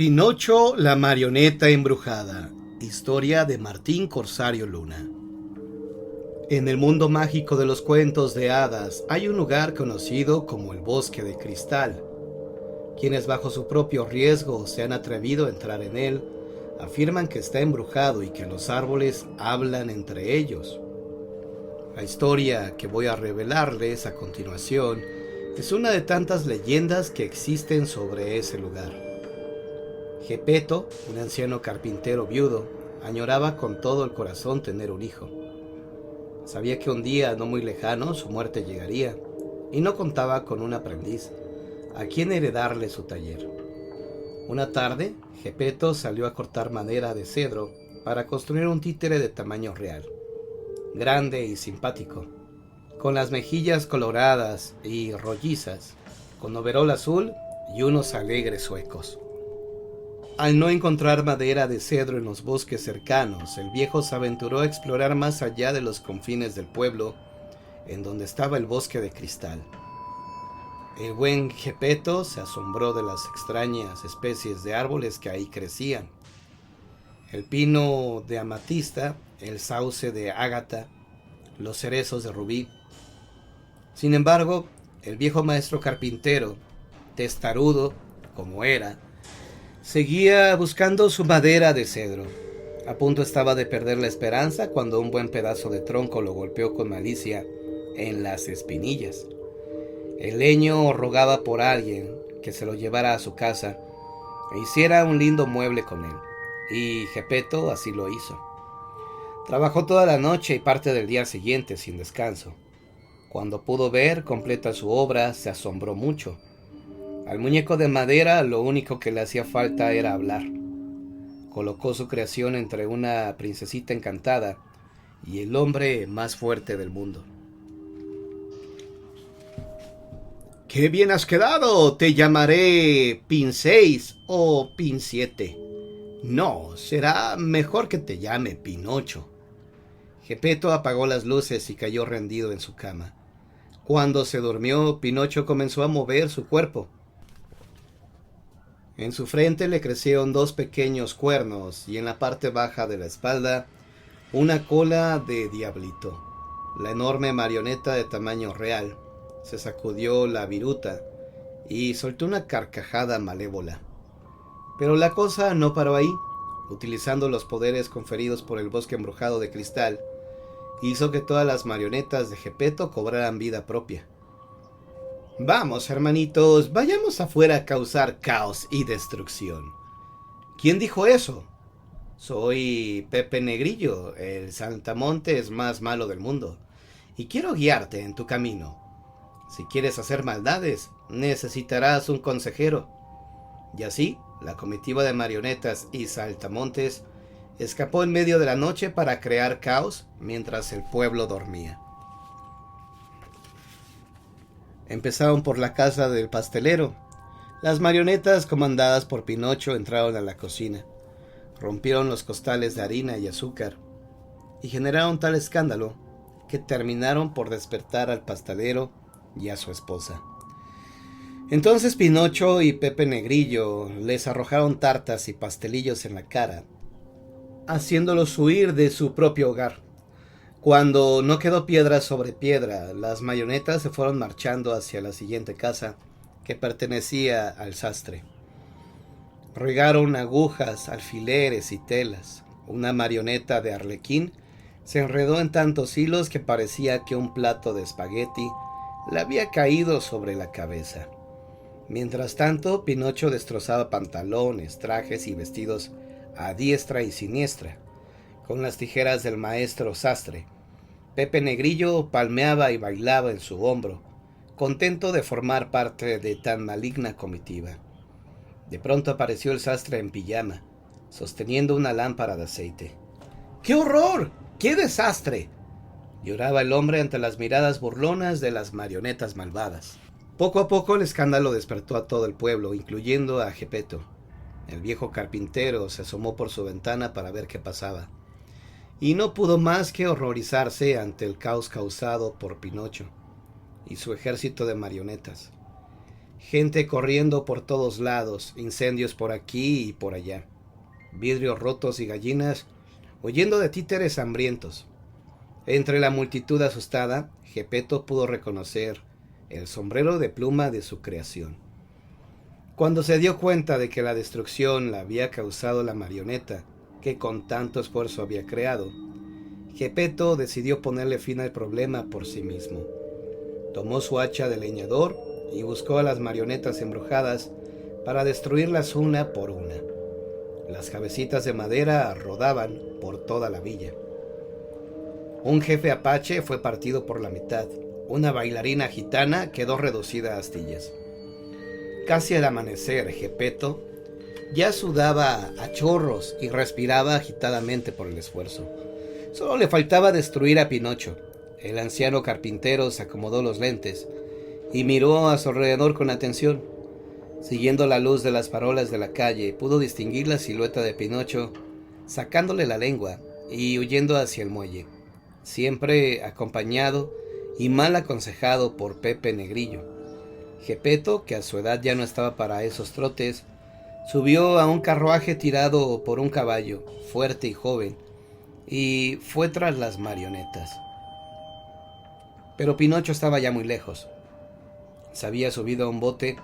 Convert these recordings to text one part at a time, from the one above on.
Pinocho, la marioneta embrujada. Historia de Martín Corsario Luna. En el mundo mágico de los cuentos de hadas hay un lugar conocido como el Bosque de Cristal. Quienes bajo su propio riesgo se han atrevido a entrar en él afirman que está embrujado y que los árboles hablan entre ellos. La historia que voy a revelarles a continuación es una de tantas leyendas que existen sobre ese lugar. Gepeto, un anciano carpintero viudo, añoraba con todo el corazón tener un hijo. Sabía que un día no muy lejano su muerte llegaría y no contaba con un aprendiz a quien heredarle su taller. Una tarde, Gepeto salió a cortar madera de cedro para construir un títere de tamaño real, grande y simpático, con las mejillas coloradas y rollizas, con overol azul y unos alegres zuecos. Al no encontrar madera de cedro en los bosques cercanos, el viejo se aventuró a explorar más allá de los confines del pueblo, en donde estaba el Bosque de Cristal. El buen Gepeto se asombró de las extrañas especies de árboles que ahí crecían. El pino de amatista, el sauce de ágata, los cerezos de rubí. Sin embargo, el viejo maestro carpintero, testarudo como era, seguía buscando su madera de cedro. A punto estaba de perder la esperanza cuando un buen pedazo de tronco lo golpeó con malicia en las espinillas. El leño rogaba por alguien que se lo llevara a su casa e hiciera un lindo mueble con él, y Gepeto así lo hizo. Trabajó toda la noche y parte del día siguiente sin descanso. Cuando pudo ver completa su obra, se asombró mucho. Al muñeco de madera lo único que le hacía falta era hablar. Colocó su creación entre una princesita encantada y el hombre más fuerte del mundo. ¡Qué bien has quedado! Te llamaré Pin 6 o Pin 7. No, será mejor que te llame Pinocho. Gepeto apagó las luces y cayó rendido en su cama. Cuando se durmió, Pinocho comenzó a mover su cuerpo. En su frente le crecieron dos pequeños cuernos y en la parte baja de la espalda una cola de diablito. La enorme marioneta de tamaño real se sacudió la viruta y soltó una carcajada malévola. Pero la cosa no paró ahí. Utilizando los poderes conferidos por el bosque embrujado de cristal, hizo que todas las marionetas de Gepeto cobraran vida propia. Vamos, hermanitos, vayamos afuera a causar caos y destrucción. ¿Quién dijo eso? Soy Pepe Negrillo, el saltamontes más malo del mundo, y quiero guiarte en tu camino. Si quieres hacer maldades, necesitarás un consejero. Y así, la comitiva de marionetas y saltamontes escapó en medio de la noche para crear caos mientras el pueblo dormía. Empezaron por la casa del pastelero. Las marionetas, comandadas por Pinocho, entraron a la cocina, rompieron los costales de harina y azúcar y generaron tal escándalo que terminaron por despertar al pastelero y a su esposa. Entonces Pinocho y Pepe Negrillo les arrojaron tartas y pastelillos en la cara, haciéndolos huir de su propio hogar. Cuando no quedó piedra sobre piedra, las marionetas se fueron marchando hacia la siguiente casa, que pertenecía al sastre. Regaron agujas, alfileres y telas. Una marioneta de arlequín se enredó en tantos hilos que parecía que un plato de espagueti le había caído sobre la cabeza. Mientras tanto, Pinocho destrozaba pantalones, trajes y vestidos a diestra y siniestra, con las tijeras del maestro sastre. Pepe Negrillo palmeaba y bailaba en su hombro, contento de formar parte de tan maligna comitiva. De pronto apareció el sastre en pijama, sosteniendo una lámpara de aceite. ¡Qué horror! ¡Qué desastre!, lloraba el hombre ante las miradas burlonas de las marionetas malvadas. Poco a poco el escándalo despertó a todo el pueblo, incluyendo a Gepeto. El viejo carpintero se asomó por su ventana para ver qué pasaba, y no pudo más que horrorizarse ante el caos causado por Pinocho y su ejército de marionetas. Gente corriendo por todos lados, incendios por aquí y por allá, vidrios rotos y gallinas huyendo de títeres hambrientos. Entre la multitud asustada, Gepeto pudo reconocer el sombrero de pluma de su creación. Cuando se dio cuenta de que la destrucción la había causado la marioneta que con tanto esfuerzo había creado, Gepeto decidió ponerle fin al problema por sí mismo. Tomó su hacha de leñador y buscó a las marionetas embrujadas para destruirlas una por una. Las cabecitas de madera rodaban por toda la villa. Un jefe apache fue partido por la mitad. Una bailarina gitana quedó reducida a astillas. Casi al amanecer, Gepeto ya sudaba a chorros y respiraba agitadamente por el esfuerzo. Solo le faltaba destruir a Pinocho. El anciano carpintero se acomodó los lentes y miró a su alrededor con atención. Siguiendo la luz de las farolas de la calle, pudo distinguir la silueta de Pinocho, sacándole la lengua y huyendo hacia el muelle, siempre acompañado y mal aconsejado por Pepe Negrillo. Gepeto, que a su edad ya no estaba para esos trotes, subió a un carruaje tirado por un caballo, fuerte y joven, y fue tras las marionetas. Pero Pinocho estaba ya muy lejos. Se había subido a un bote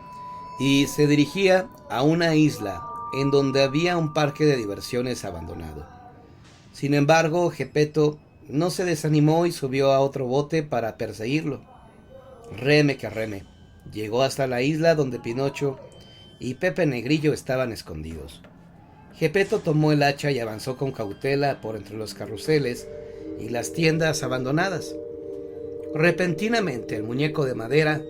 y se dirigía a una isla en donde había un parque de diversiones abandonado. Sin embargo, Gepeto no se desanimó y subió a otro bote para perseguirlo. Reme que reme, llegó hasta la isla donde Pinocho y Pepe Negrillo estaban escondidos. Gepeto tomó el hacha y avanzó con cautela por entre los carruseles y las tiendas abandonadas. Repentinamente el muñeco de madera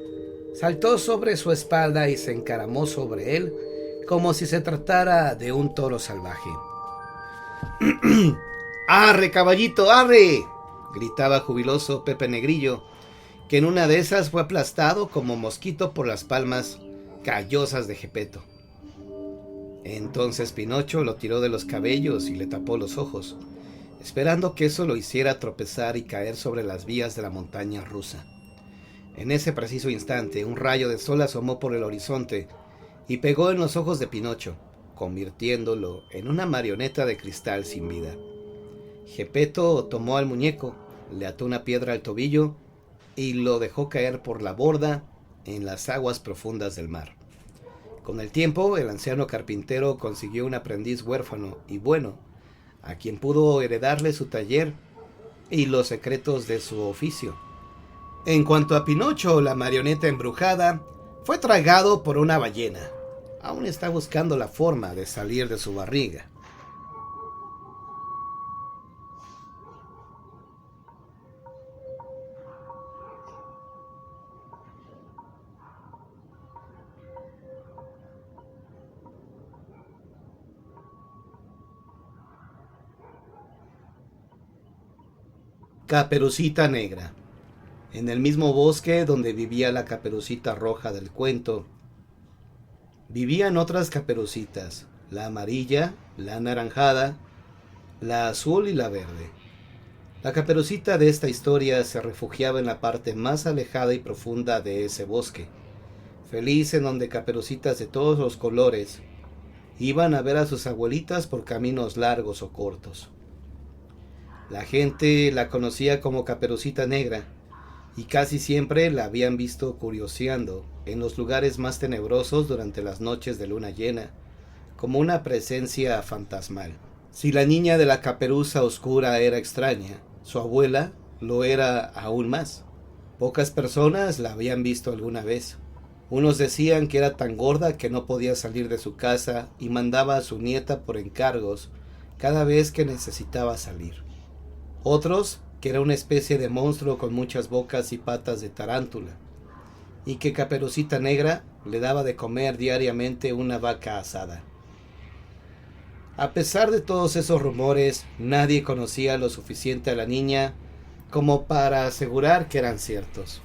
saltó sobre su espalda y se encaramó sobre él como si se tratara de un toro salvaje. ¡Arre, caballito, arre!, gritaba jubiloso Pepe Negrillo, que en una de esas fue aplastado como mosquito por las palmas callosas de Gepeto. Entonces Pinocho lo tiró de los cabellos y le tapó los ojos, esperando que eso lo hiciera tropezar y caer sobre las vías de la montaña rusa. En ese preciso instante, un rayo de sol asomó por el horizonte y pegó en los ojos de Pinocho, convirtiéndolo en una marioneta de cristal sin vida. Gepeto tomó al muñeco, le ató una piedra al tobillo y lo dejó caer por la borda en las aguas profundas del mar. Con el tiempo, el anciano carpintero consiguió un aprendiz huérfano y bueno, a quien pudo heredarle su taller y los secretos de su oficio. En cuanto a Pinocho, la marioneta embrujada, fue tragado por una ballena. Aún está buscando la forma de salir de su barriga. Caperucita Negra. En el mismo bosque donde vivía la Caperucita Roja del cuento, vivían otras caperucitas, la amarilla, la anaranjada, la azul y la verde. La Caperucita de esta historia se refugiaba en la parte más alejada y profunda de ese bosque, feliz en donde caperucitas de todos los colores iban a ver a sus abuelitas por caminos largos o cortos. La gente la conocía como Caperucita Negra, y casi siempre la habían visto curioseando en los lugares más tenebrosos durante las noches de luna llena, como una presencia fantasmal. Si la niña de la caperuza oscura era extraña, su abuela lo era aún más. Pocas personas la habían visto alguna vez. Unos decían que era tan gorda que no podía salir de su casa y mandaba a su nieta por encargos cada vez que necesitaba salir. Otros, que era una especie de monstruo con muchas bocas y patas de tarántula, y que Caperucita Negra le daba de comer diariamente una vaca asada. A pesar de todos esos rumores, nadie conocía lo suficiente a la niña como para asegurar que eran ciertos.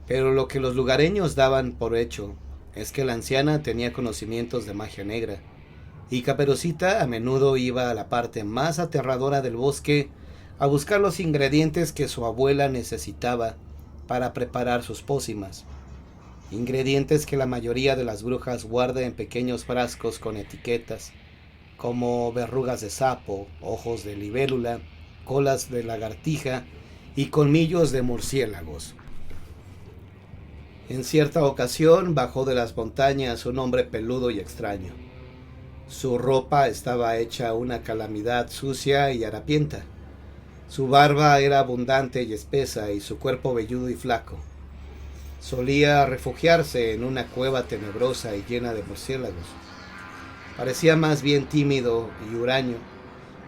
Pero lo que los lugareños daban por hecho es que la anciana tenía conocimientos de magia negra, y Caperucita a menudo iba a la parte más aterradora del bosque a buscar los ingredientes que su abuela necesitaba para preparar sus pócimas. ingredientes que la mayoría de las brujas guarda en pequeños frascos con etiquetas, como verrugas de sapo, ojos de libélula, colas de lagartija y colmillos de murciélagos. En cierta ocasión bajó de las montañas un hombre peludo y extraño. Su ropa estaba hecha una calamidad sucia y harapienta. Su barba era abundante y espesa y su cuerpo velludo y flaco. Solía refugiarse en una cueva tenebrosa y llena de murciélagos. Parecía más bien tímido y huraño,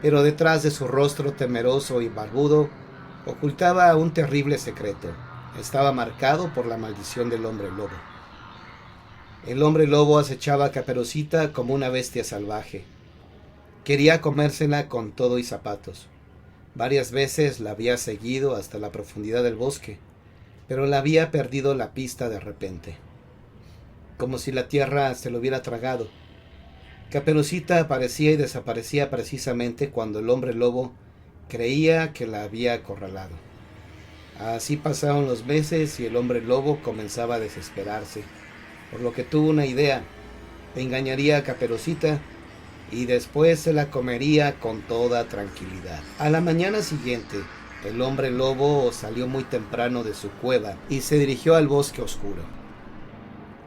pero detrás de su rostro temeroso y barbudo ocultaba un terrible secreto. Estaba marcado por la maldición del hombre lobo. El hombre lobo acechaba a Caperucita como una bestia salvaje. Quería comérsela con todo y zapatos. Varias veces la había seguido hasta la profundidad del bosque, pero la había perdido la pista de repente, como si la tierra se lo hubiera tragado. Caperucita aparecía y desaparecía precisamente cuando el hombre lobo creía que la había acorralado. Así pasaron los meses y el hombre lobo comenzaba a desesperarse, por lo que tuvo una idea: engañaría a Caperucita y después se la comería con toda tranquilidad. A la mañana siguiente, el hombre lobo salió muy temprano de su cueva y se dirigió al bosque oscuro.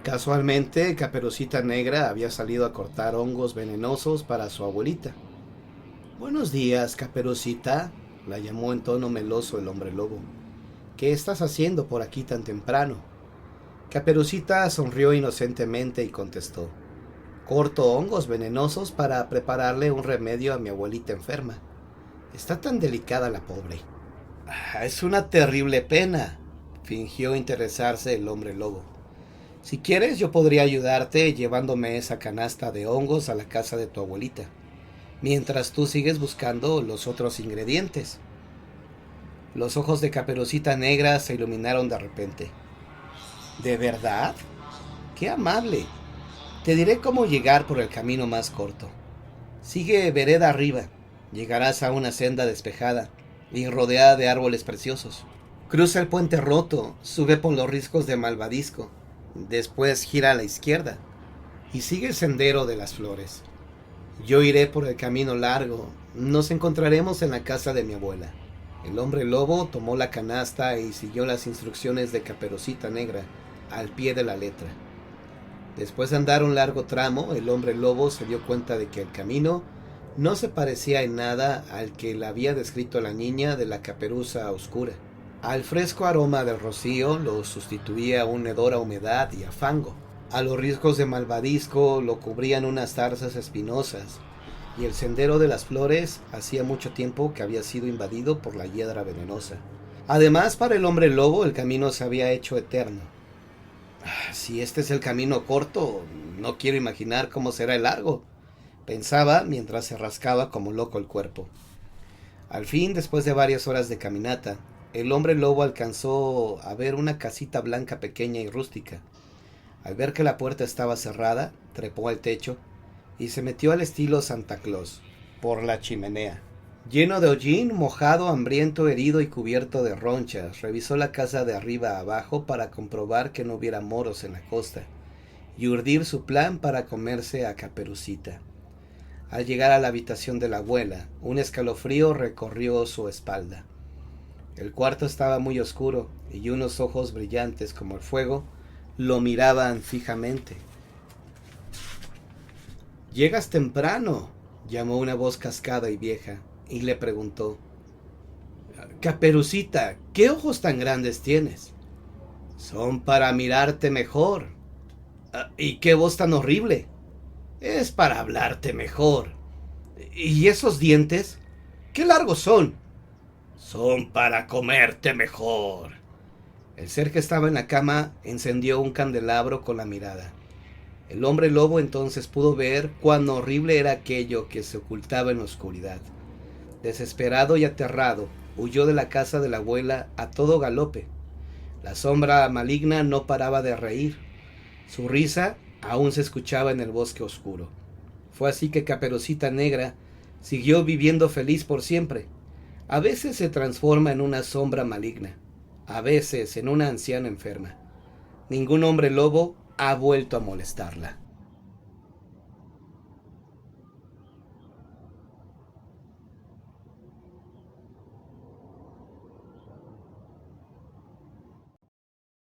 Casualmente, Caperucita Negra había salido a cortar hongos venenosos para su abuelita. «Buenos días, Caperucita», la llamó en tono meloso el hombre lobo. «¿Qué estás haciendo por aquí tan temprano?». Caperucita sonrió inocentemente y contestó: «Corto hongos venenosos para prepararle un remedio a mi abuelita enferma. Está tan delicada la pobre». «Es una terrible pena», fingió interesarse el hombre lobo. «Si quieres, yo podría ayudarte llevándome esa canasta de hongos a la casa de tu abuelita, mientras tú sigues buscando los otros ingredientes». Los ojos de Caperucita Negra se iluminaron de repente. «¿De verdad? ¡Qué amable! Te diré cómo llegar por el camino más corto. Sigue vereda arriba. Llegarás a una senda despejada y rodeada de árboles preciosos. Cruza el puente roto, sube por los riscos de Malvadisco. Después gira a la izquierda y sigue el sendero de las flores. Yo iré por el camino largo. Nos encontraremos en la casa de mi abuela». El hombre lobo tomó la canasta y siguió las instrucciones de Caperucita Negra al pie de la letra. Después de andar un largo tramo, el hombre lobo se dio cuenta de que el camino no se parecía en nada al que le había descrito la niña de la caperuza oscura. Al fresco aroma del rocío lo sustituía un hedor a humedad y a fango. A los riscos de Malvadisco lo cubrían unas zarzas espinosas, y el sendero de las flores hacía mucho tiempo que había sido invadido por la hiedra venenosa. Además, para el hombre lobo el camino se había hecho eterno. «Si este es el camino corto, no quiero imaginar cómo será el largo», pensaba mientras se rascaba como loco el cuerpo. Al fin, después de varias horas de caminata, el hombre lobo alcanzó a ver una casita blanca pequeña y rústica. Al ver que la puerta estaba cerrada, trepó al techo y se metió al estilo Santa Claus por la chimenea. Lleno de hollín, mojado, hambriento, herido y cubierto de ronchas, revisó la casa de arriba a abajo para comprobar que no hubiera moros en la costa y urdir su plan para comerse a Caperucita. Al llegar a la habitación de la abuela, un escalofrío recorrió su espalda. El cuarto estaba muy oscuro y unos ojos brillantes como el fuego lo miraban fijamente. «Llegas temprano», llamó una voz cascada y vieja, y le preguntó: «Caperucita, ¿qué ojos tan grandes tienes?». «Son para mirarte mejor». «¿Y qué voz tan horrible?». «Es para hablarte mejor». «¿Y esos dientes? ¿Qué largos son?». «Son para comerte mejor». El ser que estaba en la cama encendió un candelabro con la mirada. El hombre lobo entonces pudo ver cuán horrible era aquello que se ocultaba en la oscuridad. Desesperado y aterrado, huyó de la casa de la abuela a todo galope. La sombra maligna no paraba de reír. Su risa aún se escuchaba en el bosque oscuro. Fue así que Caperucita Negra siguió viviendo feliz por siempre. A veces se transforma en una sombra maligna, a veces en una anciana enferma. Ningún hombre lobo ha vuelto a molestarla.